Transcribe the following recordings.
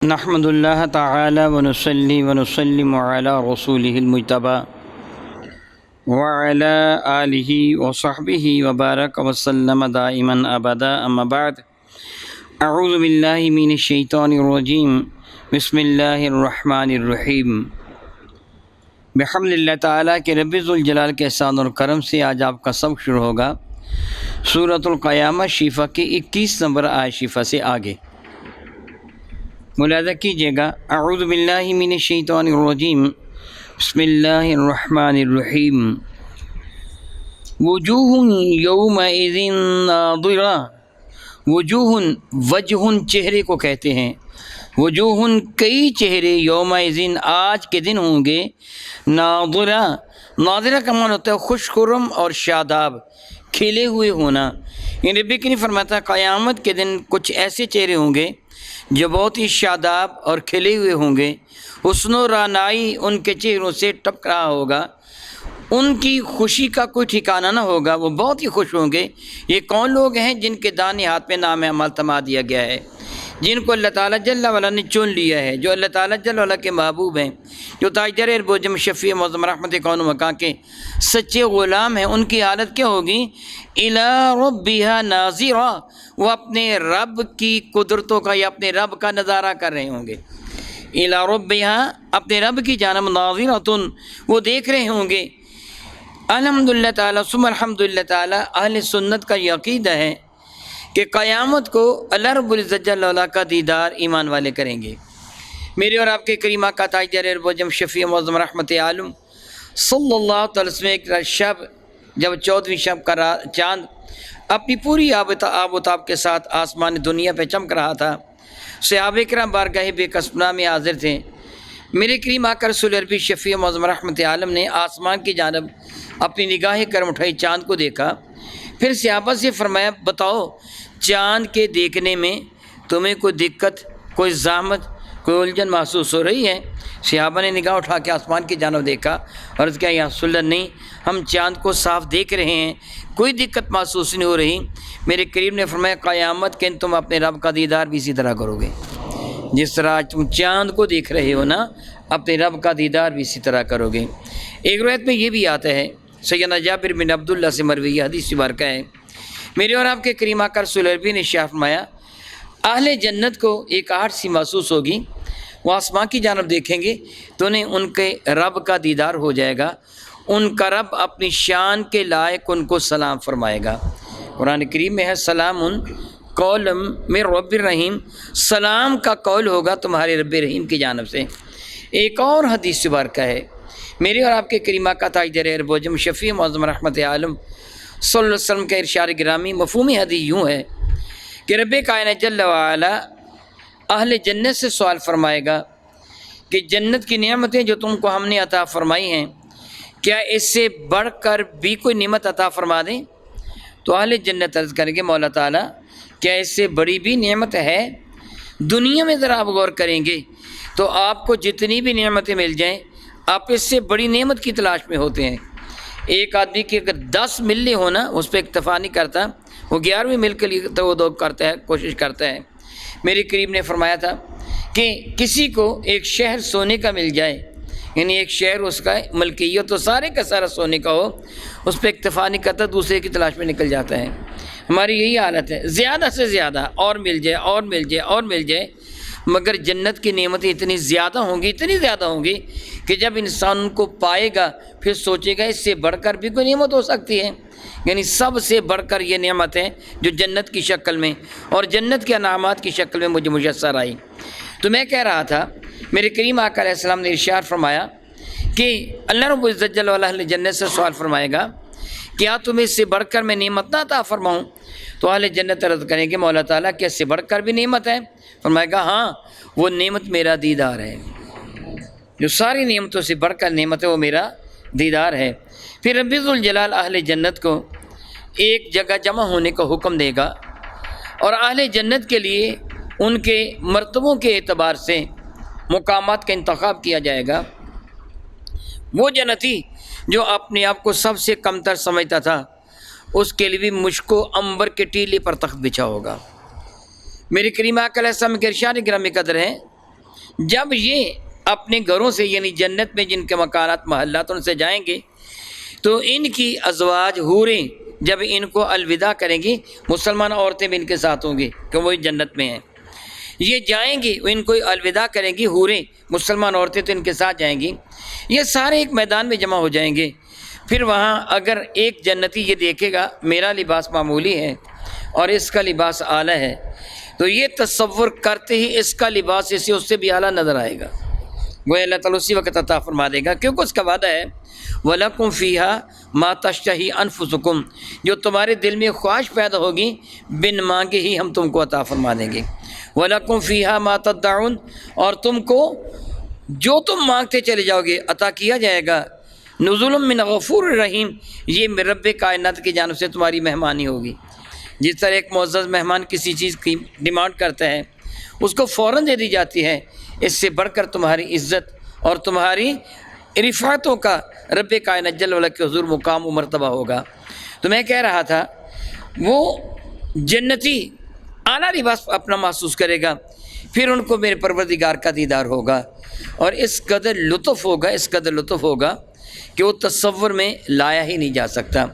نحمد اللہ تعالی ونصلی ونسلم علی رسولہ المجتبی وعلی آلہ وصحبہ وبارک وسلم دائما ابدا اما بعد اعوذ باللہ من الشیطان الرجیم بسم اللہ الرحمن الرحیم بحمد اللہ تعالیٰ کے رب ذوالجلال کے احسان اور کرم سے آج آپ کا سبق شروع ہوگا سورۃ القیامہ شفا کی 21 نمبر آیت شفا سے آگے ملاحظہ کیجیے گا۔ اعوذ باللہ من الشیطان الرجیم بسم اللہ الرحمن الرحیم وجوہ یومئذ ناظرہ۔ وجوہ وجہ چہرے کو کہتے ہیں، وجوہ کئی چہرے یومئذ آج کے دن ہوں گے، ناظرہ ناظرہ کا معنی ہوتا ہے خوش خرم اور شاداب، کھلے ہوئے ہونا۔ یعنی رب کریم فرماتا ہے قیامت کے دن کچھ ایسے چہرے ہوں گے جو بہت ہی شاداب اور کھلے ہوئے ہوں گے، حسن و رعنائی ان کے چہروں سے ٹپک رہا ہوگا، ان کی خوشی کا کوئی ٹھکانہ نہ ہوگا، وہ بہت ہی خوش ہوں گے۔ یہ کون لوگ ہیں؟ جن کے دانے ہاتھ پہ نام اعمال تما دیا گیا ہے، جن کو اللہ تعالیٰ جل وعلا نے چن لیا ہے، جو اللہ تعالیٰ جل وعلا کے محبوب ہیں، جو تاجر اربوجم شفیع معظم رحمت کون و مکان کے سچے غلام ہیں۔ ان کی حالت کیا ہوگی؟ الی ربہا ناظرہ، وہ اپنے رب کی قدرتوں کا یا اپنے رب کا نظارہ کر رہے ہوں گے۔ الی ربہا، اپنے رب کی جانب، ناظرۃ، وہ دیکھ رہے ہوں گے۔ الحمدللہ تعالیٰ ثم الحمدللہ تعالیٰ اہل سنت کا یہ عقیدہ ہے کہ قیامت کو اللہ رب العزت جل وعلا کا دیدار ایمان والے کریں گے۔ میرے اور آپ کے کریمہ کا تاجر اربوجم شفیع معظم رحمت عالم صلی اللہ تعالی وسلم ایک شب، جب 14ویں شب کا چاند اپنی پوری آب و تاب کے ساتھ آسمان دنیا پہ چمک رہا تھا، صحابہ کرام بارگاہ بے کسبنا میں حاضر تھے۔ میرے کریم آقا رسول عربی شفیع معظم رحمت عالم نے آسمان کی جانب اپنی نگاہیں کرم اٹھائی، چاند کو دیکھا، پھر صحابہ سے فرمایا بتاؤ چاند کے دیکھنے میں تمہیں کوئی دقت، کوئی زحمت، کوئی الجھن محسوس ہو رہی ہے؟ صحابہ نے نگاہ اٹھا کے آسمان کی جانب دیکھا اور عرض کیا یا رسول اللہ نہیں، ہم چاند کو صاف دیکھ رہے ہیں، کوئی دقت محسوس نہیں ہو رہی۔ میرے کریم نے فرمایا قیامت کے تم اپنے رب کا دیدار بھی اسی طرح کرو گے، جس طرح تم چاند کو دیکھ رہے ہو نا، اپنے رب کا دیدار بھی اسی طرح کرو گے۔ ایک روایت میں یہ بھی آتا ہے، سیدنا جابر بن عبداللہ سے مروی حدیث مبارکہ ہے، میرے اور آپ کے کریم آقا رسول عربی نے ارشاد فرمایا اہل جنت کو ایک آہٹ سی محسوس ہوگی، وہ آسمان کی جانب دیکھیں گے تو انہیں ان کے رب کا دیدار ہو جائے گا، ان کا رب اپنی شان کے لائق ان کو سلام فرمائے گا۔ قرآن کریم میں ہے سلام قول من رب الرحیم، سلام کا قول ہوگا تمہارے رب رحیم کی جانب سے۔ ایک اور حدیث مبارکہ ہے، میرے اور آپ کے کریم آقا تاجر اربوجم شفیع معظم رحمت عالم صلی اللہ علیہ وسلم کا ارشاد گرامی مفہومی حدیث یوں ہے کہ رب کائنات جل وعلا اہل جنت سے سوال فرمائے گا کہ جنت کی نعمتیں جو تم کو ہم نے عطا فرمائی ہیں، کیا اس سے بڑھ کر بھی کوئی نعمت عطا فرما دیں؟ تو اہل جنت عرض کریں گے مولا تعالیٰ کیا اس سے بڑی بھی نعمت ہے؟ دنیا میں ذرا آپ غور کریں گے تو آپ کو جتنی بھی نعمتیں مل جائیں آپ اس سے بڑی نعمت کی تلاش میں ہوتے ہیں۔ ایک آدمی کی اگر 10 ملے ہونا اس پہ اکتفا نہیں کرتا، وہ 11ویں مل کے لیے تو کرتا ہے، کوشش کرتا ہے۔ میرے کریم نے فرمایا تھا کہ کسی کو ایک شہر سونے کا مل جائے، یعنی ایک شہر اس کا ملکیت تو سارے کا سارا سونے کا ہو، اس پہ اکتفا نہیں کرتا، دوسرے کی تلاش میں نکل جاتا ہے۔ ہماری یہی حالت ہے، زیادہ سے زیادہ اور مل جائے اور مل جائے اور مل جائے، مگر جنت کی نعمتیں اتنی زیادہ ہوں گی، اتنی زیادہ ہوں گی کہ جب انسان ان کو پائے گا پھر سوچے گا اس سے بڑھ کر بھی کوئی نعمت ہو سکتی ہے۔ یعنی سب سے بڑھ کر یہ نعمت ہے جو جنت کی شکل میں اور جنت کے انعامات کی شکل میں مجھے میسر آئی۔ تو میں کہہ رہا تھا میرے کریم آقا علیہ السلام نے ارشاد فرمایا کہ اللہ رب العزت جل وعلا اہل جنت سے سوال فرمائے گا کیا تمہیں اس سے بڑھ کر میں نعمت نہ عطا فرماؤں؟ تو اہل جنت عرض کریں گے مولا تعالیٰ کیا اس سے بڑھ کر بھی نعمت ہے؟ فرمائے گا ہاں، وہ نعمت میرا دیدار ہے، جو ساری نعمتوں سے بڑھ کر نعمت ہے وہ میرا دیدار ہے۔ پھر رب ذوالجلال اہل جنت کو ایک جگہ جمع ہونے کا حکم دے گا اور اہل جنت کے لیے ان کے مرتبوں کے اعتبار سے مقامات کا انتخاب کیا جائے گا۔ وہ جنتی جو اپنے آپ کو سب سے کم تر سمجھتا تھا اس کے لیے بھی مشک و عنبر کے ٹیلے پر تخت بچھا ہوگا۔ میرے کریم آقا علیہ السلام کے ارشاد گرامی قدر ہے جب یہ اپنے گھروں سے یعنی جنت میں جن کے مکانات محلات ان سے جائیں گے تو ان کی ازواج حوریں جب ان کو الوداع کریں گی، مسلمان عورتیں بھی ان کے ساتھ ہوں گی کہ وہ جنت میں ہیں، یہ جائیں گی ان کو الوداع کریں گی حوریں، مسلمان عورتیں تو ان کے ساتھ جائیں گی، یہ سارے ایک میدان میں جمع ہو جائیں گے۔ پھر وہاں اگر ایک جنتی یہ دیکھے گا میرا لباس معمولی ہے اور اس کا لباس اعلیٰ ہے، تو یہ تصور کرتے ہی اس کا لباس اسے اس سے بھی اعلیٰ نظر آئے گا، وہ اللہ تعالیٰ اسی وقت عطا فرما دے گا، کیونکہ اس کا وعدہ ہے وَلَكُمْ فِيهَا مَا تَشْتَهِي أَنفُسُكُمْ، جو تمہارے دل میں خواہش پیدا ہوگی بن مانگے ہی ہم تم کو عطا فرما دیں گے۔ وَلَكُمْ فِيهَا مَا تَدَّعُونَ، اور تم کو جو تم مانگتے چلے جاؤ گے عطا کیا جائے گا۔ نزول من غفور الرحیم، یہ رب کائنات کی جانب سے تمہاری مہمانی ہوگی۔ جس طرح ایک معزز مہمان کسی چیز کی ڈیمانڈ کرتا ہے اس کو فوراً دے دی جاتی ہے، اس سے بڑھ کر تمہاری عزت اور تمہاری رفعتوں کا رب کائنات جل وعلا کے حضور مقام و مرتبہ ہوگا۔ تو میں کہہ رہا تھا وہ جنتی اعلیٰ لباس اپنا محسوس کرے گا، پھر ان کو میرے پروردگار کا دیدار ہوگا، اور اس قدر لطف ہوگا کہ وہ تصور میں لایا ہی نہیں جا سکتا۔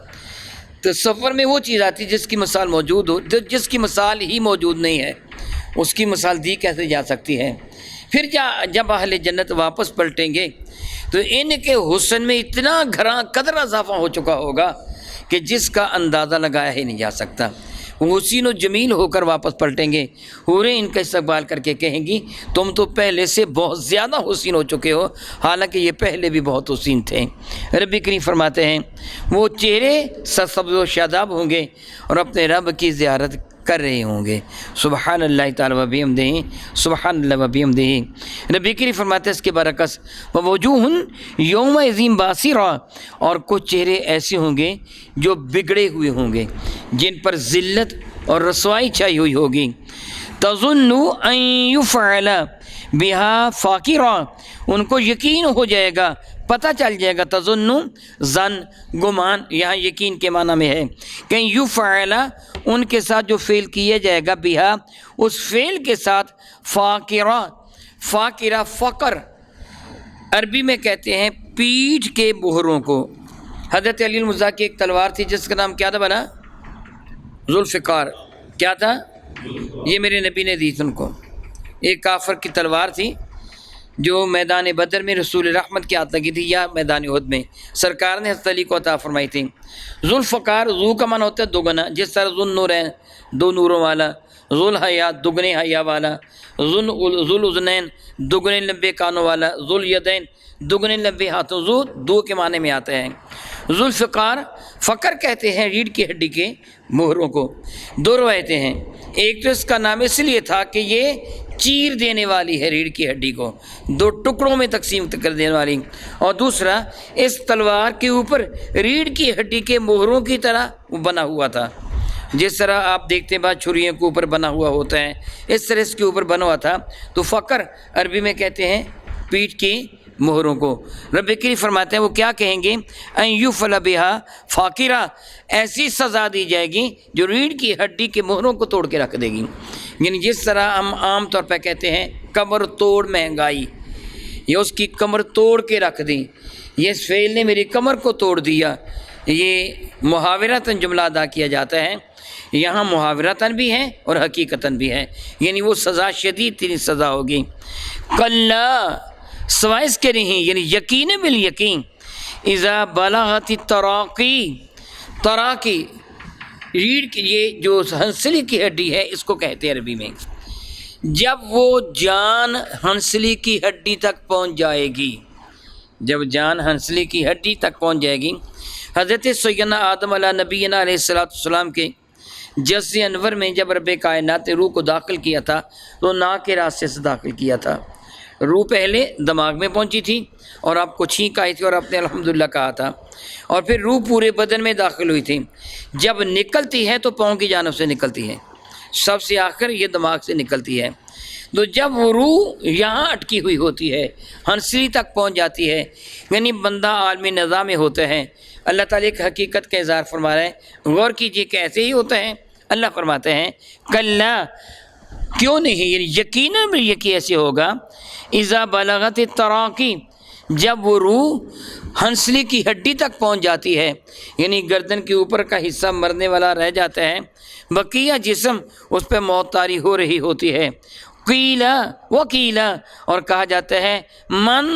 تصور میں وہ چیز آتی جس کی مثال موجود ہو، جس کی مثال ہی موجود نہیں ہے، اس کی مثال دی کیسے جا سکتی ہے۔ پھر جب اہل جنت واپس پلٹیں گے تو ان کے حسن میں اتنا گھراں قدر اضافہ ہو چکا ہوگا کہ جس کا اندازہ لگایا ہی نہیں جا سکتا۔ وہ حسین و جمیل ہو کر واپس پلٹیں گے، حوریں ان کا استقبال کر کے کہیں گی تم تو پہلے سے بہت زیادہ حسین ہو چکے ہو، حالانکہ یہ پہلے بھی بہت حسین تھے۔ رب کریم فرماتے ہیں وہ چہرے سرسبز و شاداب ہوں گے اور اپنے رب کی زیارت کر رہے ہوں گے۔ سبحان اللہ تعالیٰ و بحمدہ، سبحان اللہ و بحمدہ۔ رب کریم فرماتے ہیں اس کے برعکس ووجوہ یومئذ باسرہ، اور کچھ چہرے ایسے ہوں گے جو بگڑے ہوئے ہوں گے، جن پر ذلت اور رسوائی چھائی ہوئی ہوگی۔ تظن ان یفعل بہا فاقرہ، ان کو یقین ہو جائے گا، پتہ چل جائے گا، تظن ظن گمان، یہاں یقین کے معنی میں ہے کہ یفعل ان کے ساتھ جو فعل کیا جائے گا، بہا اس فعل کے ساتھ، فاقرہ فقر عربی میں کہتے ہیں پیٹھ کے بہروں کو۔ حضرت علی المرتضیٰ کی ایک تلوار تھی جس کا نام کیا تھا بنا؟ ذوالفقار۔ کیا تھا؟ یہ میرے نبی نے دی تھی ان کو، ایک کافر کی تلوار تھی جو میدان بدر میں رسول رحمت کی ہاتھ لگی تھی، یا میدان احد میں سرکار نے حضرت علی کو عطا فرمائی تھی۔ ذوالفقار، ذو کا معنی ہوتا ہے دوگنا، جس طرح ذو النورین دو نوروں والا، ذو الحیا دگنے حیا والا، ذو الاذنین دگنے لمبے کانوں والا، ذو الیدین دگنے لمبے ہاتھوں، ذو دو کے معنی میں آتا ہے۔ ذوالفقار فقر کہتے ہیں ریڑھ کی ہڈی کے مہروں کو۔ دو روایتیں ہیں، ایک تو اس کا نام اس لیے تھا کہ یہ چیر دینے والی ہے ریڑھ کی ہڈی کو، دو ٹکڑوں میں تقسیم کر دینے والی، اور دوسرا اس تلوار کے اوپر ریڑھ کی ہڈی کے مہروں کی طرح وہ بنا ہوا تھا، جس طرح آپ دیکھتے ہیں بعض چھریوں کے اوپر بنا ہوا ہوتا ہے، اس طرح اس کے اوپر بنا ہوا تھا۔ تو فقر عربی میں کہتے ہیں پیٹھ کی مہروں کو۔ رب کریم فرماتے ہیں وہ کیا کہیں گے؟ ان یفعل بہا فاقرہ، ایسی سزا دی جائے گی جو ریڑھ کی ہڈی کے مہروں کو توڑ کے رکھ دے گی۔ یعنی جس طرح ہم عام طور پہ کہتے ہیں کمر توڑ مہنگائی، یہ اس کی کمر توڑ کے رکھ دی، یہ اس فعل نے میری کمر کو توڑ دیا، یہ محاورتاً جملہ ادا کیا جاتا ہے، یہاں محاورتاً بھی ہے اور حقیقتاً بھی ہے، یعنی وہ سزا شدید ترین سزا ہوگی۔ کلا سوائے اس کے نہیں، یعنی یقین بالیقین، اذا بلغت تراقی ریڑھ کی، یہ جو ہنسلی کی ہڈی ہے اس کو کہتے ہیں عربی میں، جب وہ جان ہنسلی کی ہڈی تک پہنچ جائے گی، جب جان ہنسلی کی ہڈی تک پہنچ جائے گی۔ حضرت سیدنا آدم علیہ نبینا علیہ السلام کے جز انور میں جب رب کائنات نے روح کو داخل کیا تھا تو ناک کے راستے سے داخل کیا تھا، روح پہلے دماغ میں پہنچی تھی اور آپ کو چھینک آئی تھی اور آپ نے الحمدللہ کہا تھا، اور پھر روح پورے بدن میں داخل ہوئی تھی، جب نکلتی ہے تو پاؤں کی جانب سے نکلتی ہے، سب سے آخر یہ دماغ سے نکلتی ہے۔ تو جب وہ روح یہاں اٹکی ہوئی ہوتی ہے، ہنسلی تک پہنچ جاتی ہے، یعنی بندہ عالم نظام میں ہوتا ہے، اللہ تعالیٰ ایک حقیقت کا اظہار فرما رہا ہے، غور کیجئے کہ ایسے ہی ہوتا ہے۔ اللہ فرماتے ہیں کلا کیوں نہیں؟ یعنی یقیناً بھی یہ ایسے ہوگا اذا بلغت تراقی، جب وہ روح ہنسلی کی ہڈی تک پہنچ جاتی ہے، یعنی گردن کے اوپر کا حصہ مرنے والا رہ جاتا ہے، بقیہ جسم اس پہ موت طاری ہو رہی ہوتی ہے، قیلا وکیلا، اور کہا جاتا ہے من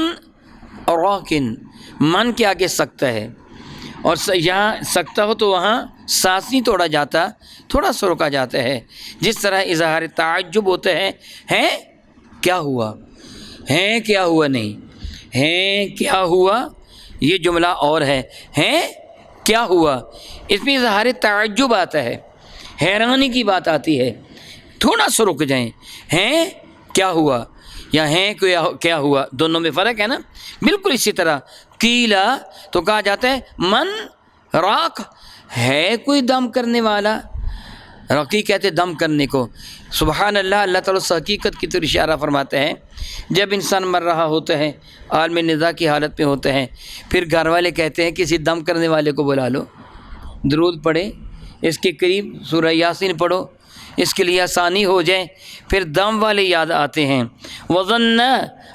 راکن، من کے آگے سکتا ہے، اور یہاں سکتا ہو تو وہاں سانس نہیں توڑا جاتا، تھوڑا سا روکا جاتا ہے، جس طرح اظہار تعجب ہوتا ہے کیا ہوا، ہے کیا ہوا نہیں، ہے کیا ہوا یہ جملہ اور ہے کیا ہوا، اس میں اظہار تعجب آتا ہے، حیرانی کی بات آتی ہے، تھوڑا سا رک جائیں، ہیں کیا ہوا یا ہیں کیا ہوا، دونوں میں فرق ہے نا۔ بالکل اسی طرح قیلا تو کہا جاتا ہے من راک، ہے کوئی دم کرنے والا، رقی کہتے دم کرنے کو۔ سبحان اللہ، اللہ تعالیٰ اس حقیقت کی طرف اشارہ فرماتے ہیں، جب انسان مر رہا ہوتا ہے، عالم نزا کی حالت میں ہوتا ہے، پھر گھر والے کہتے ہیں کسی دم کرنے والے کو بلا لو، درود پڑھے، اس کے قریب سورہ یاسین پڑھو، اس کے لیے آسانی ہو جائے، پھر دم والے یاد آتے ہیں، وظن،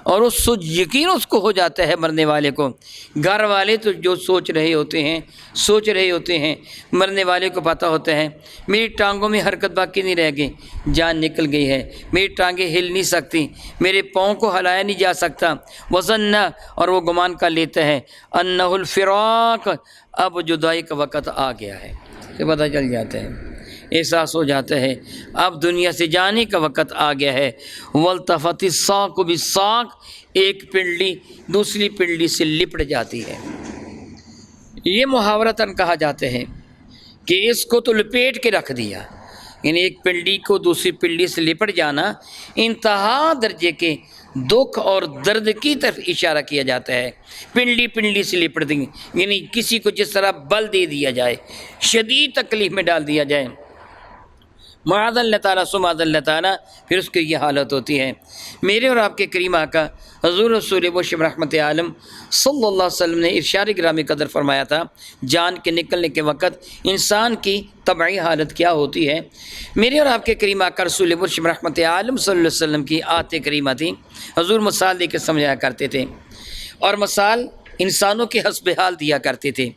اور اس یقین اس کو ہو جاتا ہے مرنے والے کو۔ گھر والے تو جو سوچ رہے ہوتے ہیں مرنے والے کو پتہ ہوتا ہے میری ٹانگوں میں حرکت باقی نہیں رہ گئی، جان نکل گئی ہے، میری ٹانگیں ہل نہیں سکتی، میرے پاؤں کو ہلایا نہیں جا سکتا، وظن، اور وہ گمان کر لیتا ہے انہ الفراق، اب جدائی کا وقت آ گیا ہے، یہ پتہ چل جاتا ہے، احساس ہو جاتا ہے اب دنیا سے جانے کا وقت آ گیا ہے۔ والتفت الساق بالساق، ایک پنڈلی دوسری پنڈلی سے لپٹ جاتی ہے، یہ محاورتاً کہا جاتا ہے کہ اس کو تو لپیٹ کے رکھ دیا، یعنی ایک پنڈلی کو دوسری پنڈلی سے لپٹ جانا انتہا درجے کے دکھ اور درد کی طرف اشارہ کیا جاتا ہے۔ پنڈلی سے لپٹ دیں، یعنی کسی کو جس طرح بل دے دیا جائے، شدید تکلیف میں ڈال دیا جائے، معاذ اللہ تعالیٰ سماذ اللہ تعالیٰ، پھر اس کی یہ حالت ہوتی ہے۔ میرے اور آپ کے کریم آقا حضور رسول مشرف رحمت عالم صلی اللہ علیہ وسلم نے ارشاد گرامی قدر فرمایا تھا، جان کے نکلنے کے وقت انسان کی طبعی حالت کیا ہوتی ہے۔ میرے اور آپ کے کریم آقا رسول مشرف رحمت عالم صلی اللہ علیہ وسلم کی آیت کریمہ تھی، حضور مثال دے کے سمجھایا کرتے تھے، اور مثال انسانوں کے حسب حال دیا کرتے تھے۔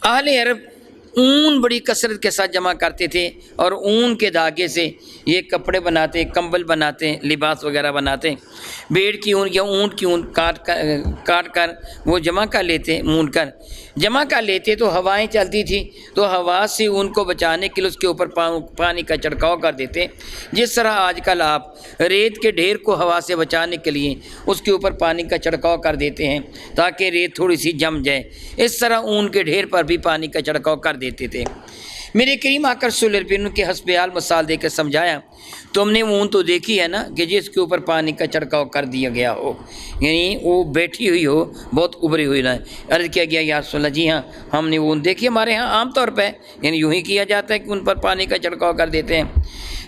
اہل عرب اون بڑی کثرت کے ساتھ جمع کرتے تھے، اور اون کے دھاگے سے یہ کپڑے بناتے، کمبل بناتے، لباس وغیرہ بناتے، بھیڑ کی اون یا اونٹ کی اون کاٹ کر وہ جمع کر لیتے تو ہوائیں چلتی تھیں تو ہوا سے اون کو بچانے کے لیے اس کے اوپر پانی کا چھڑکاؤ کر دیتے، جس طرح آج کل آپ ریت کے ڈھیر کو ہوا سے بچانے کے لیے اس کے اوپر پانی کا چھڑکاؤ کر دیتے ہیں تاکہ ریت تھوڑی سی جم جائے، اس طرح اون کے ڈھیر پر بھی پانی کا چھڑکاؤ کر دیتے تھے۔ میرے کریم آقا صلی اللہ علیہ وسلم کے حسب حال مثال دے کے سمجھایا، تم نے اون تو دیکھی ہے نا کہ جس کے اوپر پانی کا چھڑکاؤ کر دیا گیا ہو، یعنی وہ بیٹھی ہوئی ہو، بہت ابری ہوئی نہ۔ عرض کیا گیا یا رسول اللہ، جی ہاں ہم نے اون دیکھی، ہمارے ہاں عام طور پہ یعنی یوں ہی کیا جاتا ہے کہ ان پر پانی کا چھڑکاؤ کر دیتے ہیں۔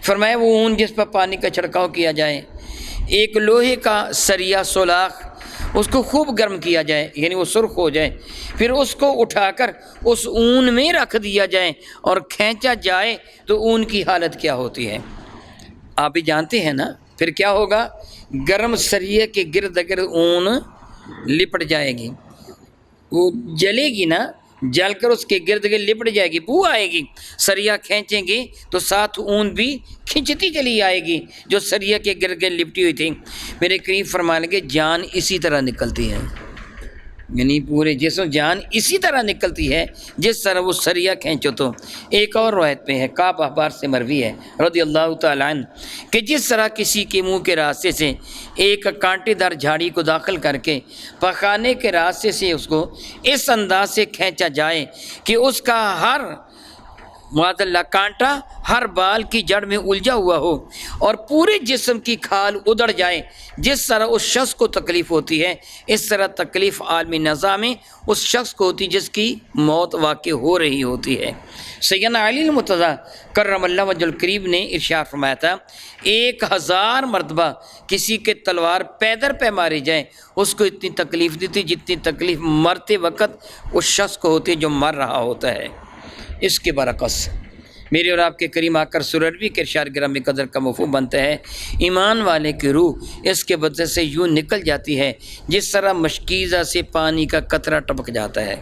فرمایا وہ اون جس پر پانی کا چھڑکاؤ کیا جائے، ایک لوہے کا سریا سولاخ، اس کو خوب گرم کیا جائے، یعنی وہ سرخ ہو جائے، پھر اس کو اٹھا کر اس اون میں رکھ دیا جائے اور کھینچا جائے تو اون کی حالت کیا ہوتی ہے آپ بھی جانتے ہیں نا۔ پھر کیا ہوگا، گرم سریے کے گرد گرد اون لپٹ جائے گی، وہ جلے گی نا، جل کر اس کے گرد گرد لپٹ جائے گی، بو آئے گی، سریا کھینچیں گے تو ساتھ اون بھی کھنچتی چلی آئے گی جو سریا کے گرد گرد لپٹی ہوئی تھی۔ میرے قریب فرمانے کے جان اسی طرح نکلتی ہے، یعنی پورے جسم جان اسی طرح نکلتی ہے جس طرح وہ سریا کھینچو تو۔ ایک اور روایت میں ہے، کعب احبار سے مروی ہے رضی اللہ تعالیٰ عنہ، کہ جس طرح کسی کے منہ کے راستے سے ایک کانٹے دار جھاڑی کو داخل کر کے پخانے کے راستے سے اس کو اس انداز سے کھینچا جائے کہ اس کا ہر معاذ اللہ کانٹا ہر بال کی جڑ میں الجھا ہوا ہو اور پورے جسم کی کھال ادڑ جائے، جس طرح اس شخص کو تکلیف ہوتی ہے اس طرح تکلیف عالمی نظام میں اس شخص کو ہوتی جس کی موت واقع ہو رہی ہوتی ہے۔ سیدنا علی المرتضیٰ کرم اللہ وجہ الکریم نے ارشاد فرمایا تھا، 1000 مرتبہ کسی کے تلوار پیدر پہ ماری جائے اس کو اتنی تکلیف دیتی جتنی تکلیف مرتے وقت اس شخص کو ہوتی جو مر رہا ہوتا ہے۔ اس کے برعکس میرے اور آپ کے کریم آکر سرروی کے ارشاد گرامی قدر کا مفہوم بنتا ہے، ایمان والے کی روح اس کے بدن سے یوں نکل جاتی ہے جس طرح مشکیزہ سے پانی کا قطرہ ٹپک جاتا ہے،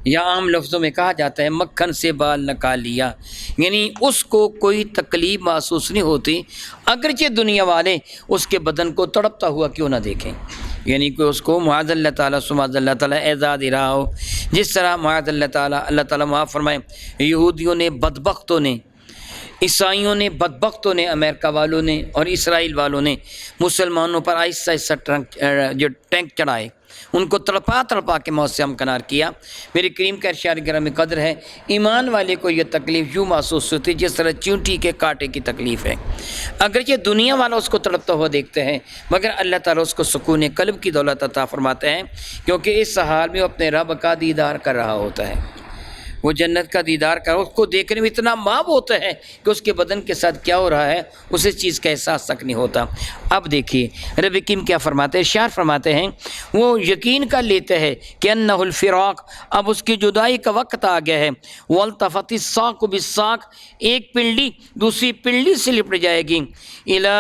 یا عام لفظوں میں کہا جاتا ہے مکھن سے بال نکال لیا، یعنی اس کو کوئی تکلیف محسوس نہیں ہوتی، اگرچہ دنیا والے اس کے بدن کو تڑپتا ہوا کیوں نہ دیکھیں، یعنی کہ اس کو معاذ اللہ تعالیٰ سماذ اللہ تعالیٰ اعزاز دے رہا ہو، جس طرح معاذ اللہ تعالیٰ معاف فرمائے، یہودیوں نے، بدبختوں نے، عیسائیوں نے، بدبختوں نے، امریکہ والوں نے اور اسرائیل والوں نے مسلمانوں پر آہستہ آہستہ جو ٹینک چڑھائے، ان کو تڑپا تڑپا کے موت سے ہمکنار کیا۔ میرے کریم کا ارشاد گرامی قدر ہے، ایمان والے کو یہ تکلیف یوں محسوس ہوتی جس طرح چیونٹی کے کانٹے کی تکلیف ہے، اگرچہ دنیا والا اس کو تڑپتا ہوا دیکھتے ہیں، مگر اللہ تعالیٰ اس کو سکون قلب کی دولت عطا فرماتے ہیں، کیونکہ اس حال میں وہ اپنے رب کا دیدار کر رہا ہوتا ہے، وہ جنت کا دیدار کر، اس کو دیکھنے میں اتنا ماب ہوتا ہے کہ اس کے بدن کے ساتھ کیا ہو رہا ہے اسے چیز کا احساس تک نہیں ہوتا۔ اب دیکھیے رب کریم کیا فرماتے ہیں، ارشاد فرماتے ہیں وہ یقین کر لیتے ہیں کہ انہ الفراق، اب اس کی جدائی کا وقت آ گیا ہے، والتفت الساق بالساق، ایک پنڈلی دوسری پنڈلی سے لپٹ جائے گی، الی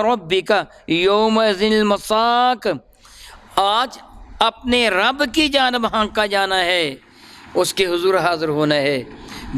ربک یومئذ المساق، آج اپنے رب کی جانب ہانکا جانا ہے، اس کے حضور حاضر ہونا ہے۔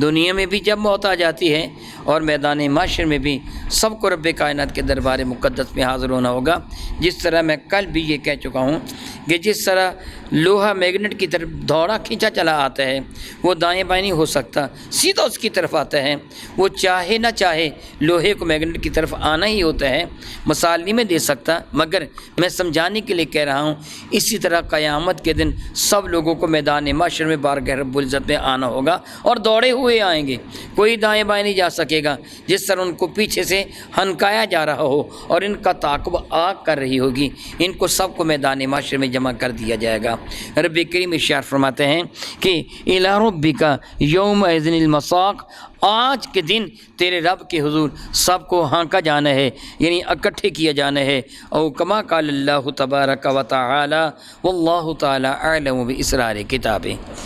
دنیا میں بھی جب موت آ جاتی ہے اور میدان محشر میں بھی سب کو رب کائنات کے دربار مقدس میں حاضر ہونا ہوگا، جس طرح میں کل بھی یہ کہہ چکا ہوں کہ جس طرح لوہا میگنیٹ کی طرف دوڑا کھینچا چلا آتا ہے، وہ دائیں بائیں نہیں ہو سکتا، سیدھا اس کی طرف آتا ہے، وہ چاہے نہ چاہے لوہے کو میگنیٹ کی طرف آنا ہی ہوتا ہے، مثال نہیں میں دے سکتا مگر میں سمجھانے کے لیے کہہ رہا ہوں۔ اسی طرح قیامت کے دن سب لوگوں کو میدان محشر میں بارگاہ رب العزت میں آنا ہوگا اور دوڑے ہوئے آئیں گے، کوئی دائیں بائیں نہیں جا سکے گا، جس طرح ان کو پیچھے سے ہنکایا جا رہا ہو اور ان کا تعاقب آگ کر رہی ہوگی، ان کو سب کو میدان محشر میں جمع کر دیا جائے گا۔ رب کریم ارشاد فرماتے ہیں کہ الی ربک یومئذ المساق، آج کے دن تیرے رب کے حضور سب کو ہانکا جانا ہے، یعنی اکٹھے کیا جانا ہے۔ او کما قال اللہ تبارک و تعالی واللہ تعالی اعلم باسرار کتابہ۔